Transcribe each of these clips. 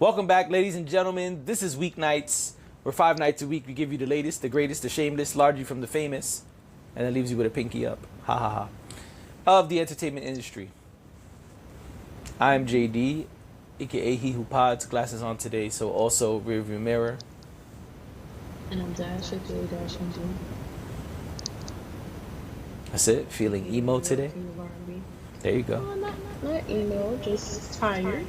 Welcome back, ladies and gentlemen. This is Weeknights, where 5 nights a week we give you the latest, the greatest, the shameless, largely from the famous, and that leaves you with a pinky up, ha ha ha, of the entertainment industry. I'm JD, aka He Who Pods, glasses on today, so also rearview mirror. And I'm Dash, aka Dash and G. That's it. Feeling emo today. Aaliyah Barbie. There you go. Not emo, just tired.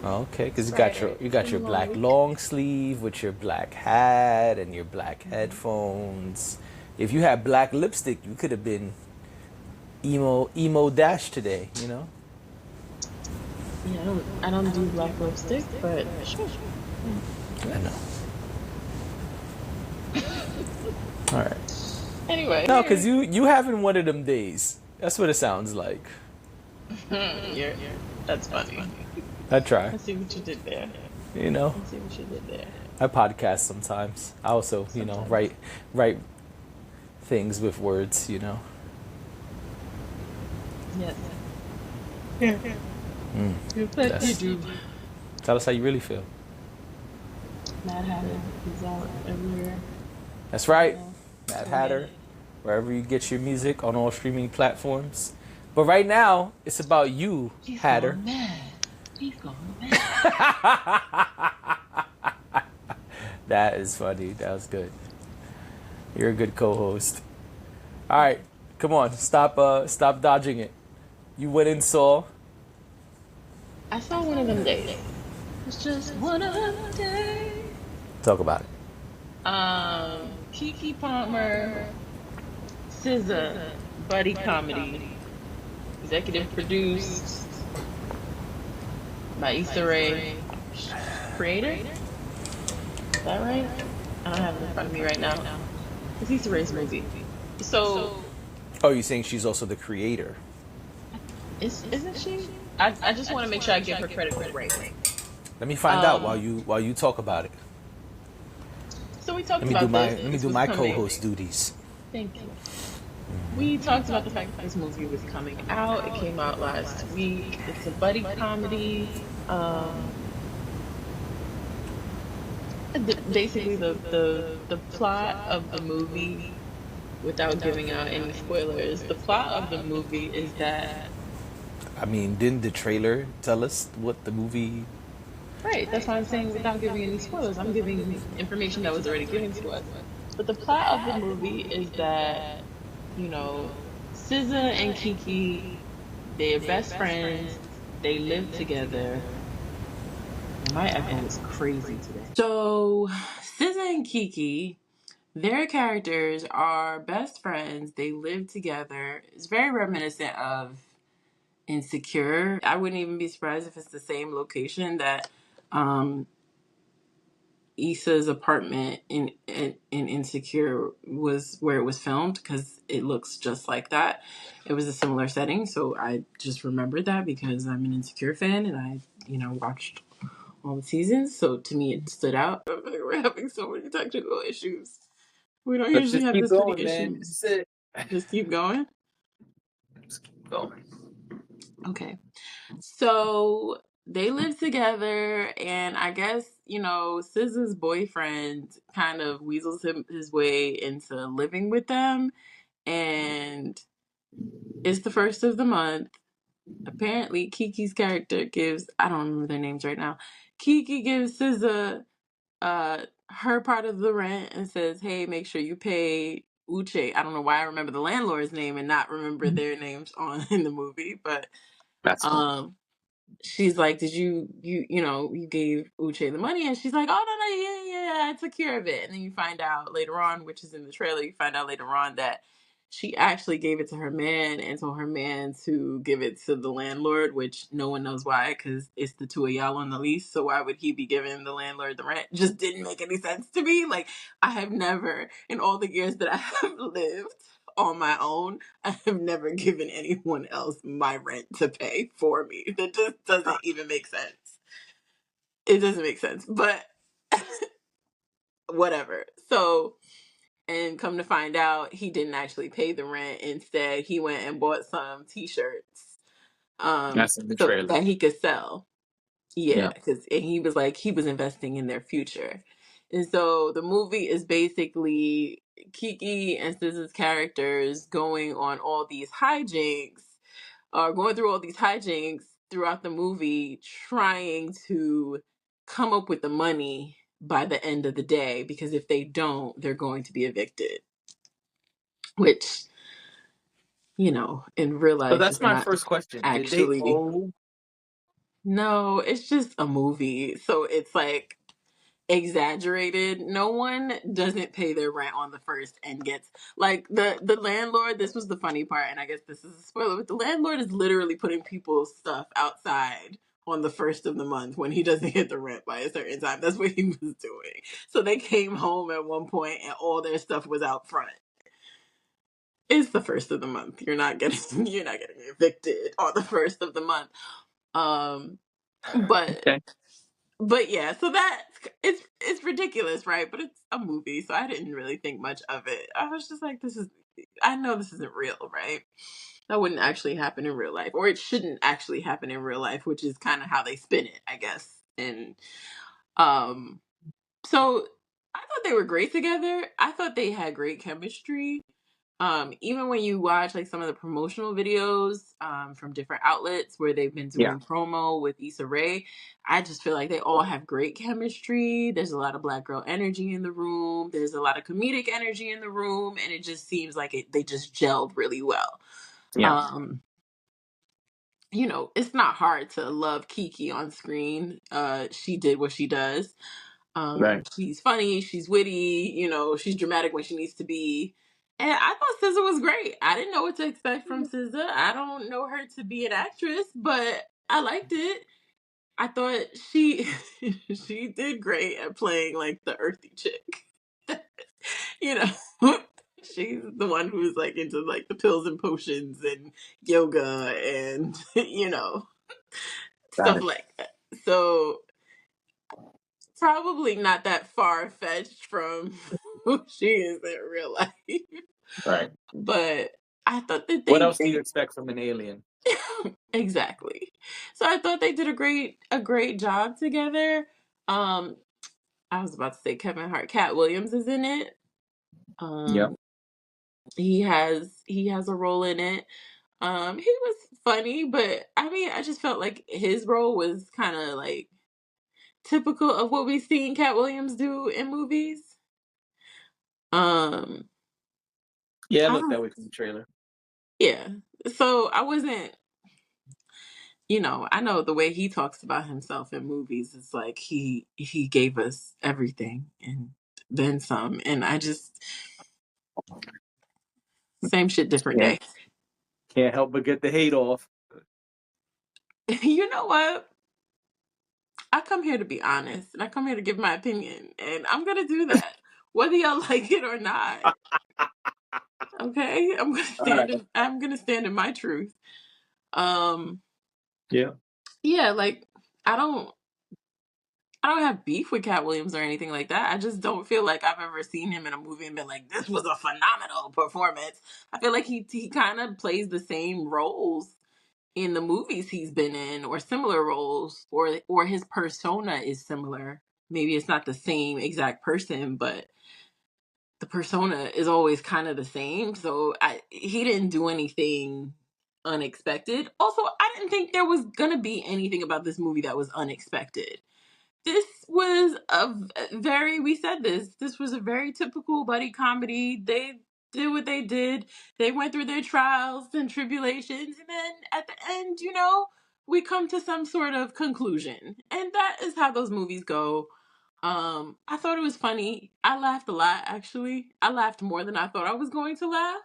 Okay, because you got your black long sleeve with your black hat and your black headphones. If you had black lipstick, you could have been emo Dash today. You know. Yeah, I don't do black lipstick, but sure. I know. All right. Anyway. No, because you having one of them days. That's what it sounds like. That's funny. I try. I see what you did there. You know. I see what you did there. I podcast sometimes. I also, write things with words, you know. Yes. Yes. You do. Tell us how you really feel. Mad Hatter is out everywhere. That's right. Yeah. Mad Hatter, wherever you get your music on all streaming platforms. But right now, it's about you, He's Hatter. Gone mad. He's gone mad. That is funny. That was good. You're a good co-host. All right, come on. Stop dodging it. You went and saw. I saw one of them days. It's just one of them days. Talk about it. Keke Palmer, SZA, buddy comedy, executive produced by Issa Rae, creator. Is that right? I don't have it in front of me right now. It's Issa Rae's movie. So, Oh, you're saying she's also the creator? isn't she? I just want to make sure I give her credit for the right way. Let me find out while you talk about it. So we talked Let me about do my this. let me This do was my coming. co-host duties. Thank you. We talked about the fact that this movie was coming out. It came out last week. It's a buddy comedy. Basically, the plot of the movie, without giving out any spoilers, the plot of the movie is that. I mean, didn't the trailer tell us what the movie? Right, that's why I'm saying without giving any spoilers. I'm giving information that was already given to us. But the plot of the movie is that, SZA and Keke, they're best friends, they live together. My echo is crazy today. So, SZA and Keke, their characters are best friends, they live together. It's very reminiscent of Insecure. I wouldn't even be surprised if it's the same location that Issa's apartment in Insecure was where it was filmed, because it looks just like that. It was a similar setting, so I just remembered that because I'm an Insecure fan and I, watched all the seasons. So to me, it stood out. We're having so many technical issues. We don't Let's usually just have keep this many going, man. issues. That's it. Just keep going. Just keep going. Okay. So they live together, and I guess, SZA's boyfriend kind of weasels his way into living with them, and it's the first of the month. Apparently, Kiki's character gives, I don't remember their names right now. Keke gives SZA her part of the rent and says, hey, make sure you pay Uche. I don't know why I remember the landlord's name and not remember their names in the movie, but That's she's like, did you gave Uche the money? And she's like, oh, no, yeah, I took care of it. And then you find out later on, which is in the trailer, you find out later on that she actually gave it to her man and told her man to give it to the landlord, which no one knows why, because it's the two of y'all on the lease. So why would he be giving the landlord the rent? Just didn't make any sense to me. Like, I have never, in all the years that I have lived on my own, I have never given anyone else my rent to pay for me. That just doesn't even make sense. It doesn't make sense, but whatever. So, and come to find out, he didn't actually pay the rent. Instead, he went and bought some t-shirts in the so trailer. that he could sell. Yeah, Yeah. because he was like he was investing in their future, and so the movie is basically Kiki and SZA's characters going on all these hijinks, or going through all these hijinks throughout the movie, trying to come up with the money by the end of the day. Because if they don't, they're going to be evicted, which in real So life that's is my not first question. Did they actually. owe? No, it's just a movie. So it's like exaggerated. No one doesn't pay their rent on the first and gets like the landlord. This was the funny part, and I guess this is a spoiler, but the landlord is literally putting people's stuff outside on the first of the month when he doesn't get the rent by a certain time. That's what he was doing. So they came home at one point and all their stuff was out front. It's the first of the month. You're not getting evicted on the first of the month. Um but Okay. But yeah, so it's ridiculous, right? But it's a movie, so I didn't really think much of it. I was just like, I know this isn't real, right? That wouldn't actually happen in real life, or it shouldn't actually happen in real life, which is kind of how they spin it, I guess. And um, so I thought they were great together. I thought they had great chemistry. Even when you watch like some of the promotional videos from different outlets where they've been Yeah. doing promo with Issa Rae, I just feel like they all have great chemistry. There's a lot of black girl energy in the room. There's a lot of comedic energy in the room, and it just seems like they just gelled really well. Yeah. Um, it's not hard to love Kiki on screen. She did what she does. Right. She's funny, she's witty, she's dramatic when she needs to be. And I thought SZA was great. I didn't know what to expect from SZA. I don't know her to be an actress, but I liked it. I thought she she did great at playing like the earthy chick. you know. She's the one who's like into like the pills and potions and yoga and Got stuff it. like that. So probably not that far fetched from who she is in real life. Right. But I thought that What they else do you did expect from an alien? exactly. So I thought they did a great job together. Um I was about to say Kevin Hart. Cat Williams is in it. Yep. Um he has a role in it. He was funny, but I mean I just felt like his role was kind of like typical of what we've seen Cat Williams do in movies. Um Yeah, it I looked don't that way from the trailer. Yeah. So I wasn't, I know the way he talks about himself in movies is like he gave us everything and then some. And I just same shit, different Yeah. day. Can't help but get the hate off. You know what? I come here to be honest and I come here to give my opinion. And I'm gonna do that. Whether y'all like it or not. Okay? All right. I'm gonna stand in my truth. Um Yeah. yeah, like I don't I don't have beef with Cat Williams or anything like that. I just don't feel like I've ever seen him in a movie and been like, this was a phenomenal performance. I feel like he kind of plays the same roles in the movies he's been in, or similar roles, or his persona is similar. Maybe it's not the same exact person, but the persona is always kind of the same. So he didn't do anything unexpected. Also, I didn't think there was gonna be anything about this movie that was unexpected. This was we said this was a very typical buddy comedy. They did what they did. They went through their trials and tribulations, and then at the end, we come to some sort of conclusion. And that is how those movies go. I thought it was funny. I laughed a lot, actually. I laughed more than I thought I was going to laugh.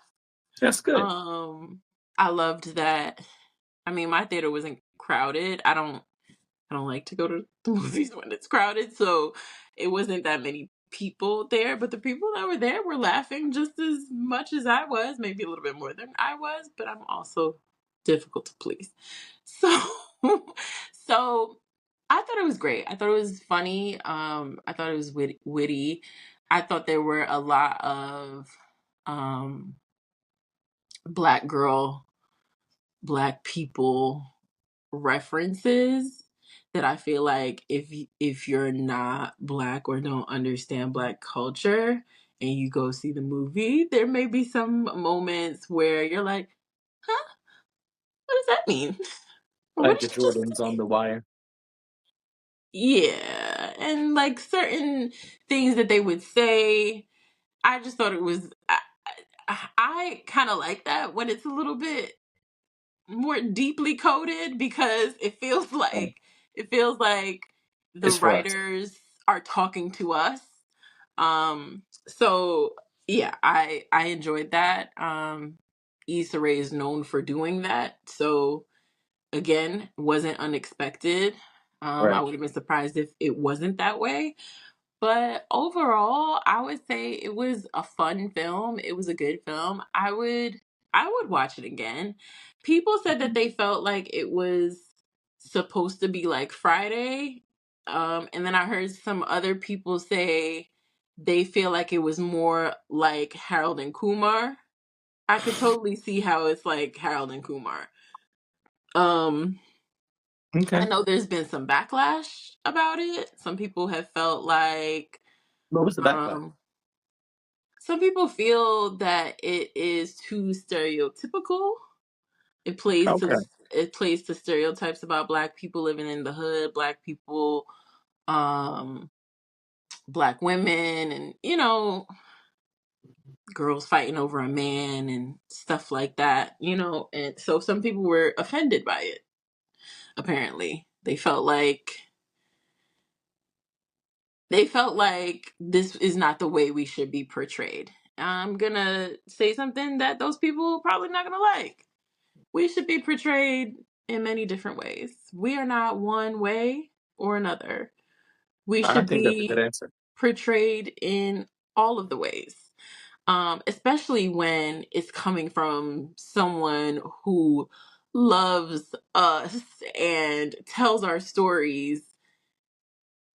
That's good. Um, I loved that. I mean, my theater wasn't crowded. I don't like to go to the movies when it's crowded, so it wasn't that many people there. But the people that were there were laughing just as much as I was, maybe a little bit more than I was. But I'm also difficult to please, so so I thought it was great. I thought it was funny. I thought it was witty. I thought there were a lot of um, black girl, black people references that I feel like if you're not Black or don't understand Black culture and you go see the movie, there may be some moments where you're like, huh, what does that mean? Or what Like did the you just Jordans on say? the wire. Yeah, and like certain things that they would say, I just thought it was. I kind of like that when it's a little bit more deeply coded because Um, it feels like the it's for us. writers are talking to us. So yeah, I enjoyed that. Issa Rae is known for doing that, so again, wasn't unexpected. I Right. would have been surprised if it wasn't that way. But overall, I would say it was a fun film. It was a good film. I would watch it again. People said that they felt like it was supposed to be like Friday. And then I heard some other people say they feel like it was more like Harold and Kumar. I could totally see how it's like Harold and Kumar. Um I Okay. know there's been some backlash about it. Some people have felt like What was the backlash? um some people feel that it is too stereotypical. It plays to Okay. it plays to stereotypes about Black people living in the hood, Black people, um, Black women, and girls fighting over a man and stuff like that. And so some people were offended by it. Apparently, they felt like this is not the way we should be portrayed. I'm gonna say something that those people probably not gonna like. We should be portrayed in many different ways. We are not one way or another. We I should think that's a good be answer. portrayed in all of the ways, especially when it's coming from someone who loves us and tells our stories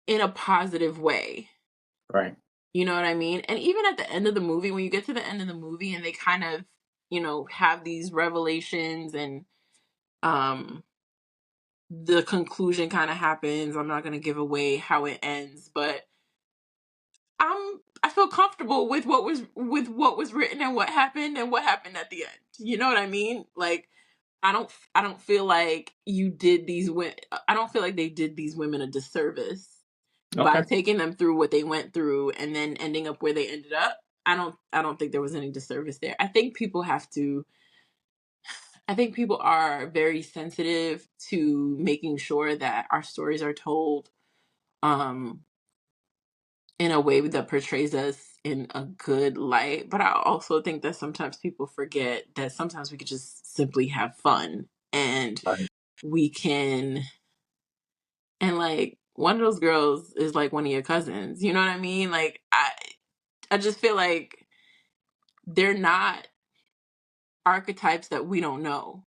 in a positive way. Right. You know what I mean? And even at the end of the movie, when you get to the end of the movie and they kind of, have these revelations and um the conclusion kind of happens. I'm not going to give away how it ends, but I feel comfortable with what was written and what happened at the end. You know what I mean? Like I don't feel like you did these women I don't feel like they did these women a disservice by Okay. taking them through what they went through and then ending up where they ended up. I don't think there was any disservice there. I think people are very sensitive to making sure that our stories are told um in a way that portrays us in a good light. But I also think that sometimes people forget that sometimes we could just simply have fun and Right. we can and like one of those girls is like one of your cousins. You know what I mean? Like I just feel like they're not archetypes that we don't know.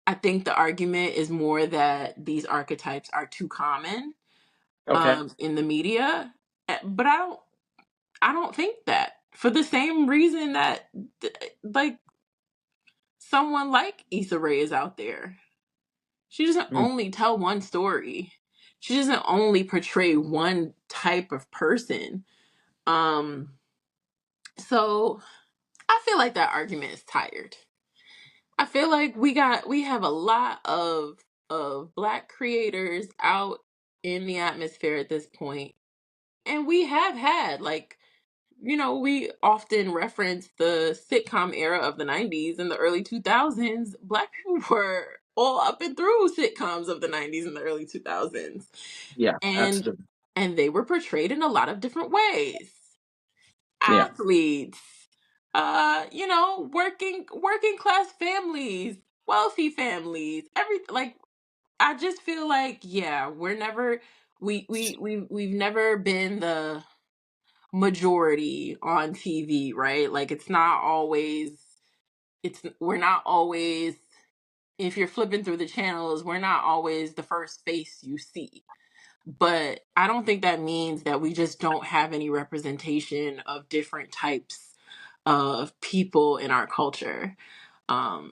I think the argument is more that these archetypes are too common Okay. in the media. But I don't think that for the same reason that like someone like Issa Rae is out there. She doesn't Mm. only tell one story. She doesn't only portray one type of person. Um so I feel like that argument is tired. I feel like we have a lot of Black creators out in the atmosphere at this point, and we have had like we often reference the sitcom era of the 90s and the early 2000s. Black people were all up and through sitcoms of the 90s and the early 2000s, Yeah, and absolutely. they were portrayed in a lot of different ways. Yeah. Athletes, working class families, wealthy families, like I just feel like yeah, we've never been the majority on TV, right? Like we're not always if you're flipping through the channels, we're not always the first face you see. But I don't think that means that we just don't have any representation of different types of people in our culture.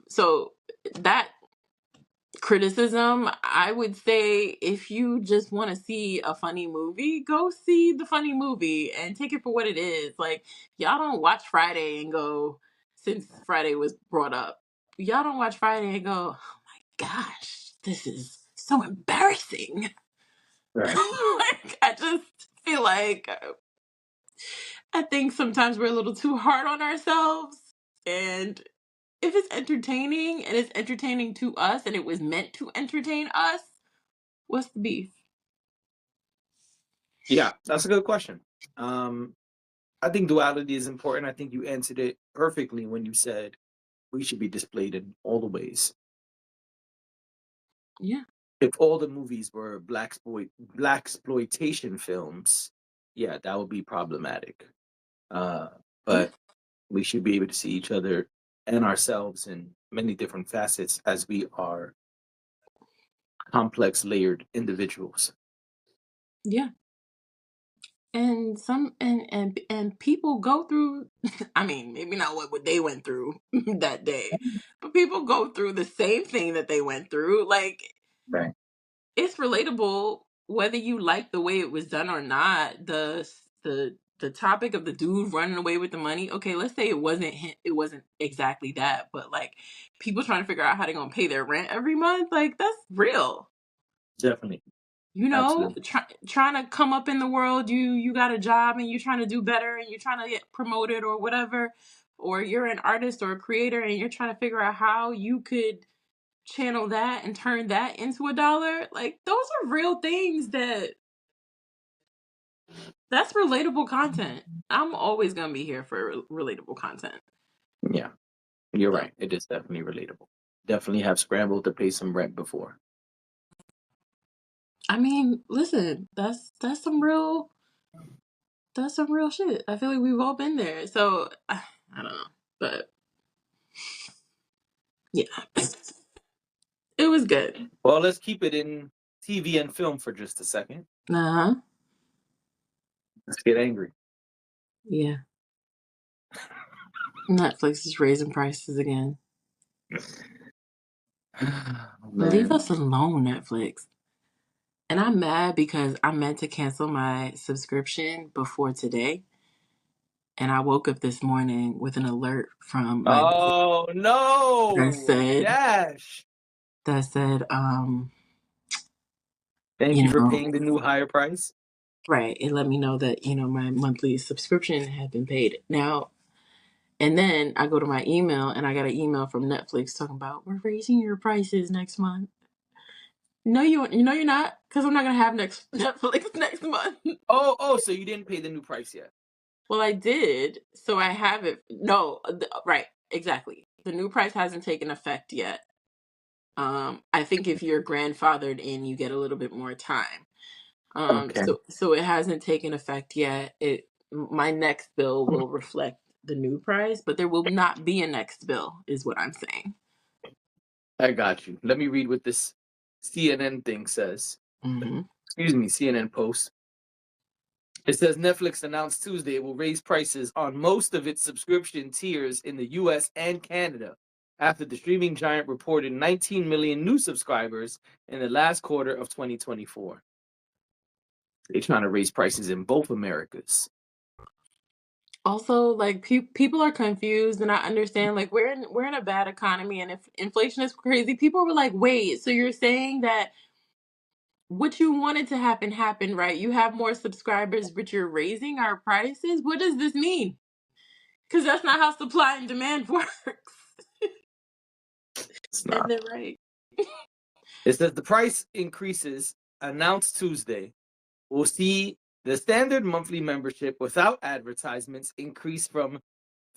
So that criticism, I would say if you just want to see a funny movie, go see the funny movie and take it for what it is. Like, y'all don't watch Friday and go, since Friday was brought up, y'all don't watch Friday and go, oh my gosh, this is so embarrassing. Right. Like, I just feel like I think sometimes we're a little too hard on ourselves. And if it's entertaining and it's entertaining to us and it was meant to entertain us, what's the beef? Yeah, that's a good question. I think duality is important. I think you answered it perfectly when you said we should be displayed in all the ways. Yeah. If all the movies were blaxploitation films, yeah, that would be problematic. But we should be able to see each other and ourselves in many different facets as we are complex, layered individuals. Yeah. And and people go through I mean, maybe not what they went through that day, but people go through the same thing that they went through. Like, Right. it's relatable whether you like the way it was done or not. The topic of the dude running away with the money. Okay, let's say it wasn't exactly that, but like people trying to figure out how they're gonna pay their rent every month. Like, that's real. Definitely. You know, Absolutely. trying to come up in the world. You got a job and you're trying to do better and you're trying to get promoted or whatever, or you're an artist or a creator and you're trying to figure out how you could channel that and turn that into a dollar. Like, those are real things that's relatable content. I'm always gonna be here for relatable content. Yeah, you're So, right. It is definitely relatable. Definitely have scrambled to pay some rent before. I mean, listen, that's some real shit. I feel like we've all been there. So I don't know, but yeah, it was good. Well, let's keep it in TV and film for just a second. Uh-huh. Let's get angry. Yeah. Netflix is raising prices again. Oh, Leave man. us alone, Netflix. And I'm mad because I meant to cancel my subscription before today. And I woke up this morning with an alert from my Oh, that no. said Dash. that said, Thank you you for know, paying the new higher price. right. It let me know that, my monthly subscription had been paid. Now, and then I go to my email and I got an email from Netflix talking about we're raising your prices next month. No, you're not, because I'm not gonna have next Netflix next month. Oh, so you didn't pay the new price yet. Well, I did, so I have it. No, right, exactly. The new price hasn't taken effect yet. I think if you're grandfathered in, you get a little bit more time. Okay. So it hasn't taken effect yet. My next bill will reflect the new price, but there will not be a next bill, is what I'm saying. I got you. Let me read what this CNN thing says. Mm-hmm. Excuse me, CNN Post. It says Netflix announced Tuesday it will raise prices on most of its subscription tiers in the US and Canada after the streaming giant reported 19 million new subscribers in the last quarter of 2024. They're trying to raise prices in both Americas. Also, like, people are confused, and I understand. Like, we're in a bad economy, and if inflation is crazy, people were like, "Wait, so you're saying that what you wanted to happen happened, right? You have more subscribers, but you're raising our prices. What does this mean?" Because that's not how supply and demand works. It's And not. they're right. It says the price increases announced Tuesday will see the standard monthly membership without advertisements increase from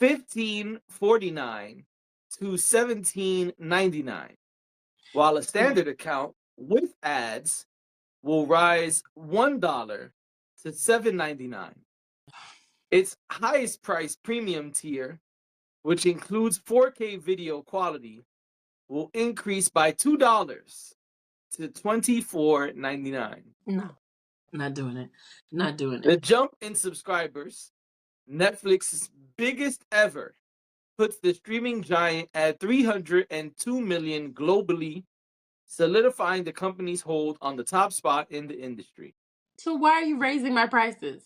$15.49 to $17.99, while a standard account with ads will rise $1 to $7.99. Its highest price premium tier, which includes 4K video quality, will increase by $2 to $24.99. No, not doing it. Not doing The it. jump in subscribers, Netflix's biggest ever, puts the streaming giant at 302 million globally, solidifying the company's hold on the top spot in the industry. So why are you raising my prices?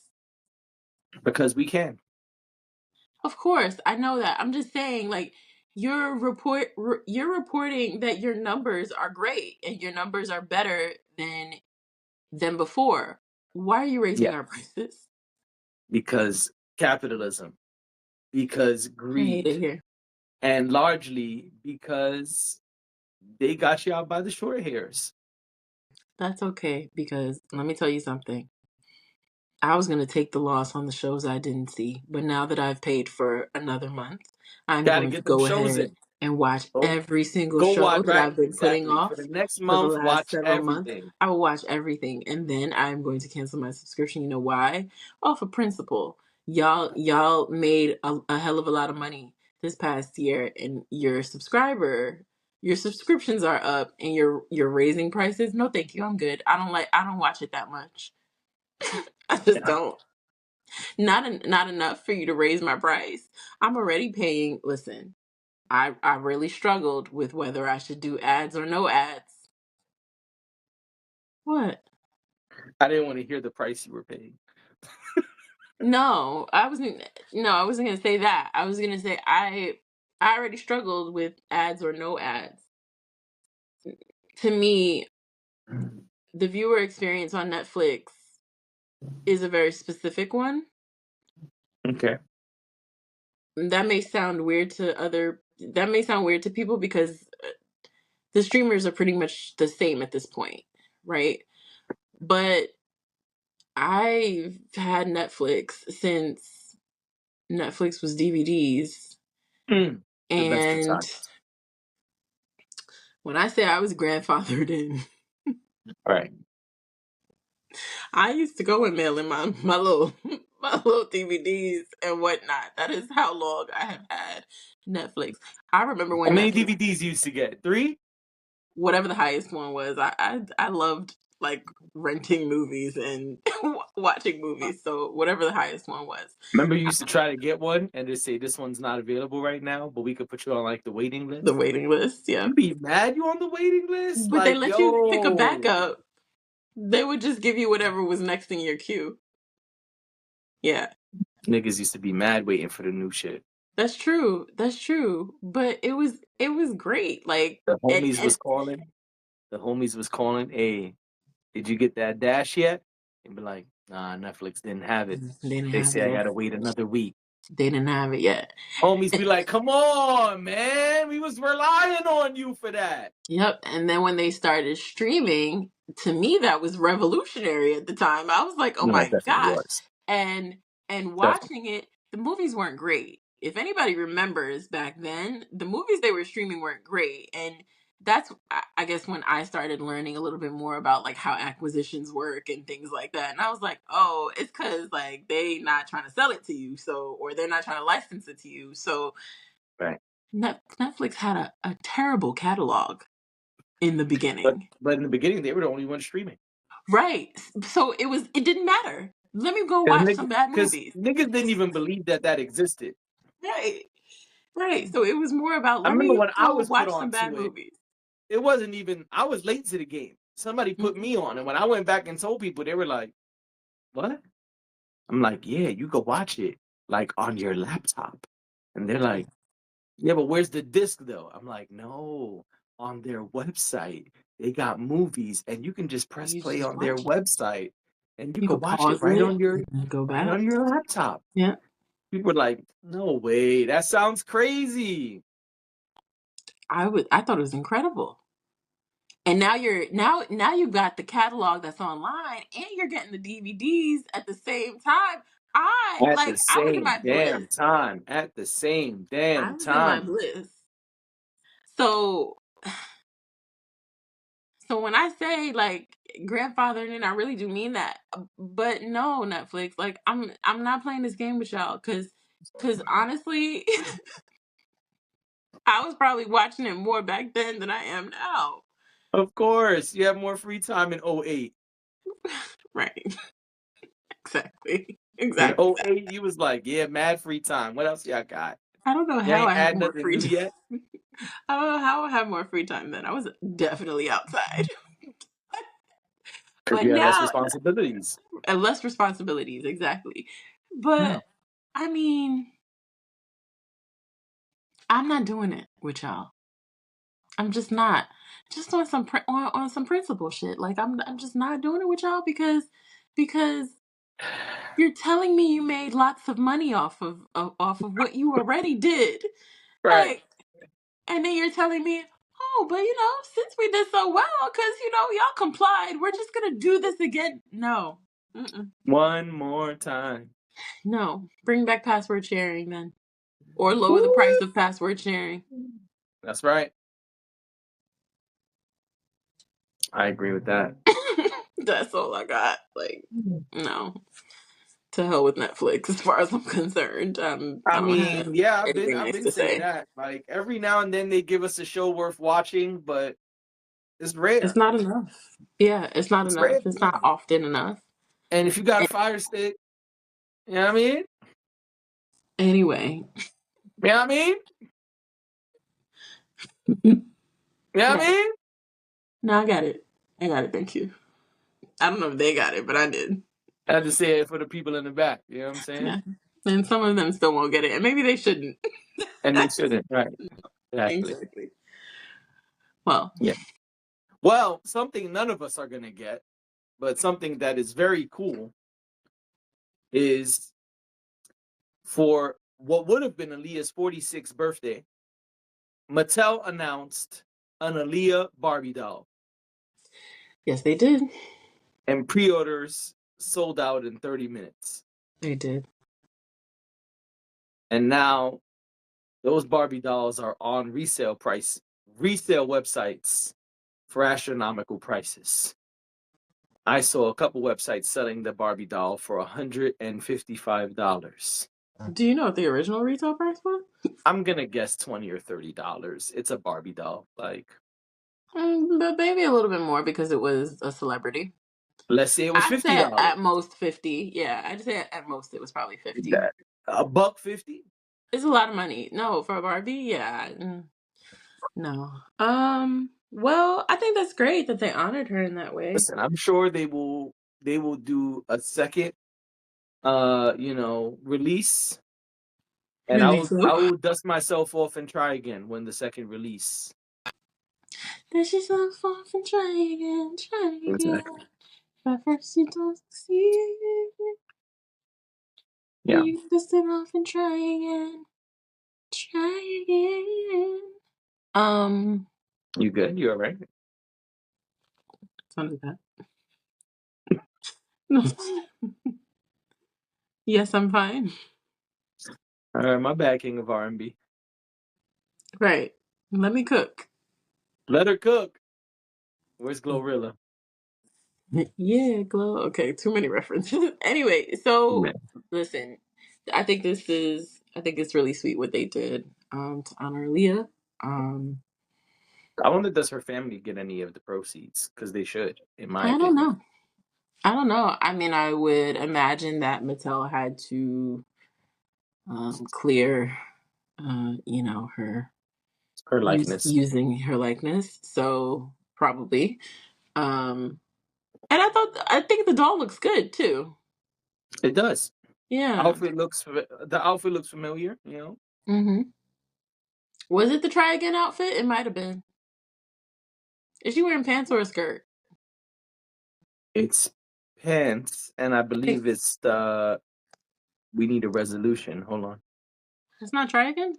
Because we can. Of course, I know that. I'm just saying, like, you're reporting that your numbers are great and your numbers are better than before. Why are you raising Yeah. our prices? Because capitalism, because I hate it greed, here. and largely because they got you out by the short hairs. That's okay, because let me tell you something. I was going to take the loss on the shows I didn't see, but now that I've paid for another month, I'm Got to going to get them go shows ahead in. and watch Go, every single go show watch. that Right, I've been putting exactly. For the off next for the month, last watch several months. everything. I will watch everything, and then I'm going to cancel my subscription. You know why? Off of principle. Y'all made a hell of a lot of money this past year, and your subscriptions are up, and you're raising prices. No, thank you. I'm good. I don't watch it that much. I just Yeah. don't. Not enough for you to raise my price. I'm already paying. Listen, I really struggled with whether I should do ads or no ads. What? I didn't want to hear the price you were paying. No, I wasn't. No, I wasn't gonna say that. I was gonna say I already struggled with ads or no ads. To me, the viewer experience on Netflix is a very specific one. Okay. That may sound weird to other. That may sound weird to people because the streamers are pretty much the same at this point, right? But I've had Netflix since Netflix was DVDs. The best of And times. when I say I was grandfathered in, Right. I used to go and mail in my little my little DVDs and whatnot. That is how long I have had Netflix. I remember How when many Netflix, DVDs you used to get? 3? whatever the highest one was, I loved like renting movies and watching movies. So whatever the highest one was. Remember you used to try to get one and just say this one's not available right now, but we could put you on like the waiting The list. waiting list, yeah. You'd be mad you on the waiting list? But they Like, let you pick a yo. backup. They would just give you whatever was next in your queue. Yeah, Niggas used to be mad waiting for the new shit. that's true. That's true. But it was great. Like The homies and was calling. The homies was calling. Hey, did you get that dash yet? And be like, nah, Netflix didn't have it. they didn't They have it say I yet. gotta wait another week. They didn't have it yet. Homies be like, come on, man. We was relying on you for that. Yep. And then when they started streaming, to me that was revolutionary at the time. I was like, oh No, it my definitely gosh. was. And Definitely. watching it, the movies weren't great. If anybody remembers back then, the movies they were streaming weren't great. And that's I guess when I started learning a little bit more about like how acquisitions work and things like that. And I was like, oh, it's cause like they not trying to sell it to you, so or they're not trying to license it to you. So Right. Netflix had a terrible catalog in the But beginning. but in the beginning they were the only ones streaming. Right. So it didn't matter. Let me go watch some bad Because movies. niggas didn't even believe that existed. Right. Right. So it was more about I let remember me when I go was put watch some on bad to it, movies. it wasn't even, I was late to the game. Somebody put Mhm. me on. And when I went back and told people, they were like, what? I'm like, yeah, you could watch it like on your laptop. And they're like, yeah, but where's the disc though? I'm like, no, on their website. They got movies and you can just press You play just on their watch it. website and you You could could watch it pause it and then go right back. on your laptop. Yeah. People were like, no way, that sounds crazy. I thought it was incredible. And now you've got the catalog that's online and you're getting the DVDs at the same time. At the I was in same my damn bliss. time. At the same I damn was in my time. bliss. So So when I say like grandfathering in, I really do mean that. But no, Netflix, like I'm not playing this game with y'all because honestly, I was probably watching it more back then than I am now. Of course, you have more free time in '08. Right. Exactly. In Exactly that. '08, you was like, yeah, mad free time. What else y'all got? I don't know You how ain't I had add more nothing free new time. yet. I don't know how I had more free time then. I was definitely outside. Because But you had less now, responsibilities. less responsibilities, exactly. Yeah. But I mean, I'm not doing it with y'all. I'm just not. Just on some on some principle shit. Like I'm just not doing it with y'all because you're telling me you made lots of money off of what you already did. Right. Like, and then you're telling me, oh, but since we did so well, because y'all complied, we're just gonna do this again. No. Mm-mm. One more time. No. Bring back password sharing then. Or lower the Woo! price of password sharing. That's right. I agree with that. That's all I got. Like, no. To hell with Netflix as far as I'm concerned. I I don't have mean, yeah, anything I've nice been to saying say. that. Like every now and then they give us a show worth watching, but it's rare. It's not enough. Yeah, it's not It's rare. enough. It's not often enough. And if you got a fire stick, you know what I mean? Anyway. You know what I mean? No, You know what I mean? I got it. I got it. Thank you. I don't know if they got it, but I did. I had to say it for the people in the back. You know what I'm Yeah. saying? And some of them still won't get it. And maybe they shouldn't. And they shouldn't. Right. Exactly. Exactly. Well, Yeah. Well, something none of us are going to get, but something that is very cool is for what would have been Aaliyah's 46th birthday, Mattel announced an Aaliyah Barbie doll, yes, they did. and pre-orders sold out in 30 minutes. They did. And now those Barbie dolls are on resale websites for astronomical prices. I saw a couple websites selling the Barbie doll for $155. Do you know what the original retail price was? I'm gonna guess $20 or $30. It's a Barbie doll. Like, But maybe a little bit more because it was a celebrity. let's say it was I'd $50. say at most 50. Yeah, I'd say at most it was probably 50. That $1.50. It's a lot of money. No, for a Barbie, yeah. No. Well, I think that's great that they honored her in that way. Listen, I'm sure they will do a second release, and I Really will so. I will dust myself off and try again when the second release. Dust yourself off and try again, try again. Exactly. But first you don't succeed. Yeah. You dust it off and try again, try again. You good? You all right? Something like that. Yes, I'm fine. All right, my bad, King of R&B. Right. Let me cook. Let her cook. Where's Glorilla? Yeah, glow. Okay, too many references. Anyway, so Man. listen, I think it's really sweet what they did to honor Leah. Um I wonder, does her family get any of the proceeds? Because they should, in my I don't opinion. know. I don't know. I mean, I would imagine that Mattel had to clear her Her likeness. using her likeness. So probably. Um and I think the doll looks good too. It does. Yeah. The outfit looks familiar, you know. Mhm. Was it the try again outfit? It might have been. Is she wearing pants or a skirt? It's pants, and I I think believe it's the we need a resolution. Hold on. it's not try again.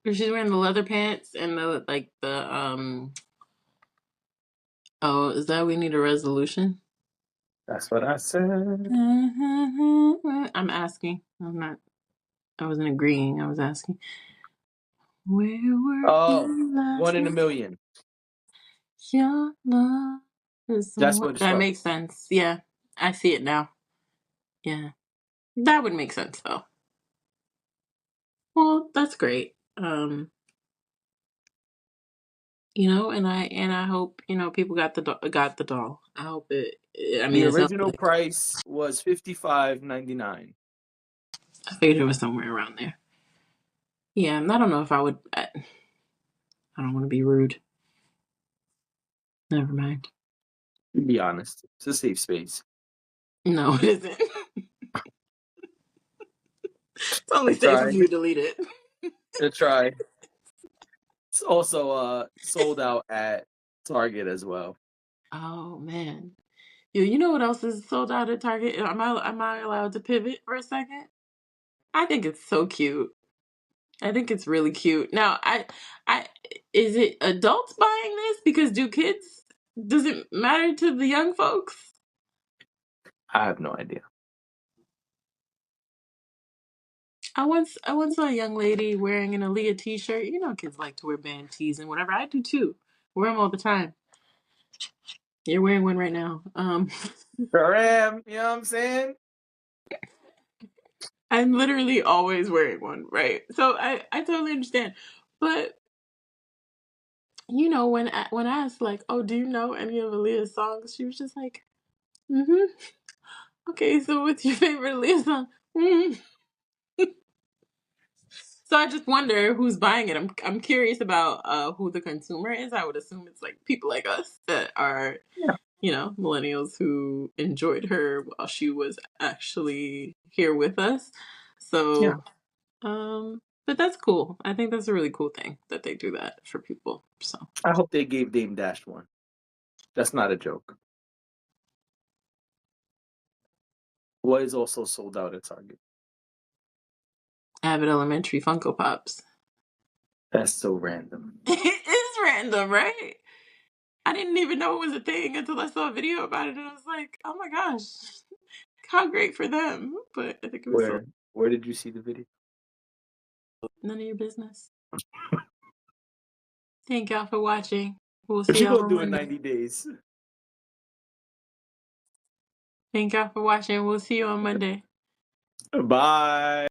Or she's wearing the leather pants and the Oh, is that we need a resolution? That's what I said. I'm asking. I wasn't agreeing. I was asking. Where were Oh, you last one in a night? million. Your love is That's what what it's that from. makes sense. Yeah. I see it now. Yeah. That would make sense though. Well, that's great. And I hope people got the doll. I hope it. I The mean, it sounds original like price was $55.99. I figured it was somewhere around there. Yeah, I don't know if I would. I don't want to be rude. Never mind. Be honest. It's a safe space. No, it isn't. It's only I safe try. if you delete it. I try. It's also sold out at Target as well. Oh man. You know what else is sold out at Target? Am I allowed to pivot for a second? I think it's so cute. I think it's really cute. Now, I is it adults buying this? Because does it matter to the young folks? I have no idea. I once saw a young lady wearing an Aaliyah t-shirt. You know kids like to wear band tees and whatever. I do too. Wear them all the time. You're wearing one right now. Sure am. You know what I'm saying? I'm literally always wearing one, right? So I totally understand. But when I asked like, "Oh, do you know any of Aaliyah's songs?" She was just like, "Mm-hmm. Okay, so what's your favorite Aaliyah song?" Mm-hmm. So I just wonder who's buying it. I'm curious about who the consumer is. I would assume it's like people like us that are, Yeah. millennials who enjoyed her while she was actually here with us. Yeah. So, but that's cool. I think that's a really cool thing that they do that for people. So I hope they gave Dame Dash one. That's not a joke. What is also sold out at Target? Abbott Elementary Funko Pops. That's so random. It is random, right? I didn't even know it was a thing until I saw a video about it, and I was like, "Oh my gosh, how great for them!" But I think it was so Where did you see the video? none of your business. Thank y'all for watching. We'll What see you y'all gonna on do in Monday. 90 days? Thank y'all for watching. We'll see you on Monday. Bye.